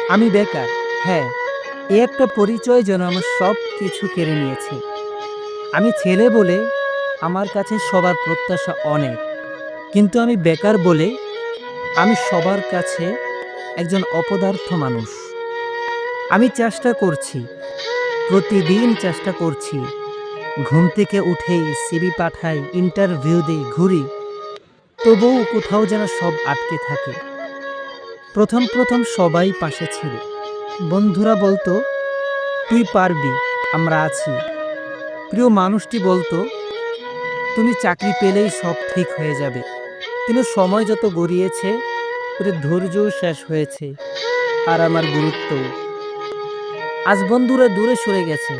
আমি বেকার। হ্যাঁ, এ একটা পরিচয় যেন আমার সব কিছু কেড়ে নিয়েছে। আমি ছেলে বলে আমার কাছে সবার প্রত্যাশা অনেক। কিন্তু আমি বেকার বলে আমি সবার কাছে একজন অপদার্থ মানুষ। আমি চেষ্টা করছি, প্রতিদিন চেষ্টা করছি। ঘুম থেকে উঠেই সিভি পাঠাই, ইন্টারভিউ দেই, ঘুরি। তবুও কোথাও যেন সব আটকে থাকে। প্রথম সবাই পাশে ছিল। বন্ধুরা বলতো, "তুই পারবি, আমরা আছি।" প্রিয় মানুষটি বলতো, "তুমি চাকরি পেলেই সব ঠিক হয়ে যাবে।" কিন্তু সময় যত গড়িয়েছে, ওদের ধৈর্যও শেষ হয়েছে, আর আমার গুরুত্বও। আজ বন্ধুরা দূরে সরে গেছে,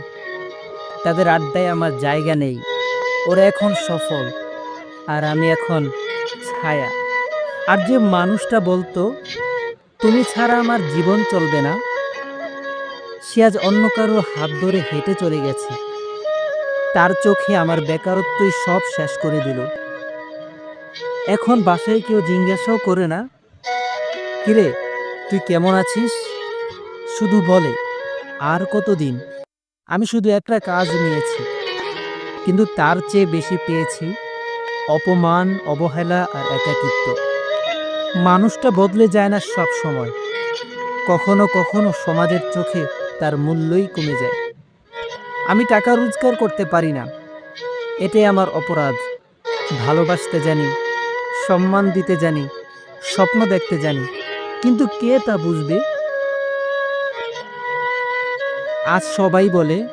তাদের আড্ডায় আমার জায়গা নেই। ওরা এখন সফল, আর আমি এখন ছায়া। আর যে মানুষটা বলতো, "তুমি ছাড়া আমার জীবন চলবে না", সে আজ অন্য কারোর হাত ধরে হেঁটে চলে গেছে। তার চোখে আমার বেকারত্বই সব শেষ করে দিল। এখন বাসায় কেউ জিজ্ঞাসাও করে না, "কিরে, তুই কেমন আছিস?" শুধু বলে, "আর কতদিন?" আমি শুধু একটা কাজ নিয়েছি, কিন্তু তার চেয়ে বেশি পেয়েছি অপমান, অবহেলা আর একাকিত্ব। মানুষটা বদলে যায় না সব সময়। কখনো কখনো সমাজের চোখে তার মূল্যই কমে যায়। আমি টাকা রোজগার করতে পারি না, এটাই আমার অপরাধ। ভালোবাসতে জানি, সম্মান দিতে জানি, স্বপ্ন দেখতে জানি, কিন্তু কে তা বুঝবে? আজ সবাই বলে,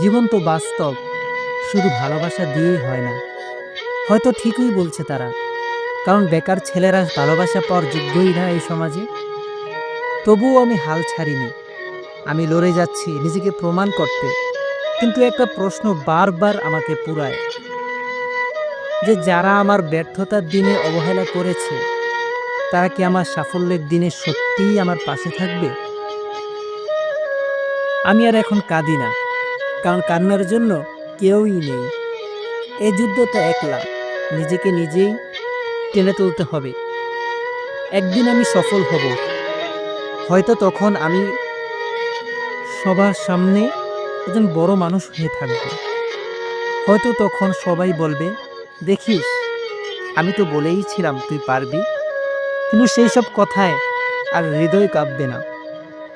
জীবন তো বাস্তব, শুধু ভালোবাসা দিয়েই হয় না। হয়তো ঠিকই বলছে তারা, কারণ বেকার ছেলেরা ভালোবাসা পাওয়ার যোগ্যই না এই সমাজে। তবুও আমি হাল ছাড়িনি। আমি লড়ে যাচ্ছি নিজেকে প্রমাণ করতে। কিন্তু একটা প্রশ্ন বারবার আমাকে পুরায়, যে যারা আমার ব্যর্থতার দিনে অবহেলা করেছে, তারা কি আমার সাফল্যের দিনে সত্যিই আমার পাশে থাকবে? আমি আর এখন কাঁদি না, কারণ কান্নার জন্য কেউই নেই। এই যুদ্ধটা একলা, নিজেকে নিজেই টেনে তুলতে হবে। একদিন আমি সফল হব, হয়তো তখন আমি সবার সামনে একজন বড় মানুষ হয়ে থাকব। হয়তো তখন সবাই বলবে, "দেখিস, আমি তো বলেই ছিলাম তুই পারবি।" কিন্তু সেই সব কথায় আর হৃদয় কাঁপবে না,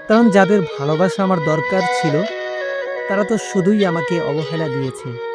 কারণ যাদের ভালোবাসা আমার দরকার ছিল, তারা তো শুধুই আমাকে অবহেলা দিয়েছে।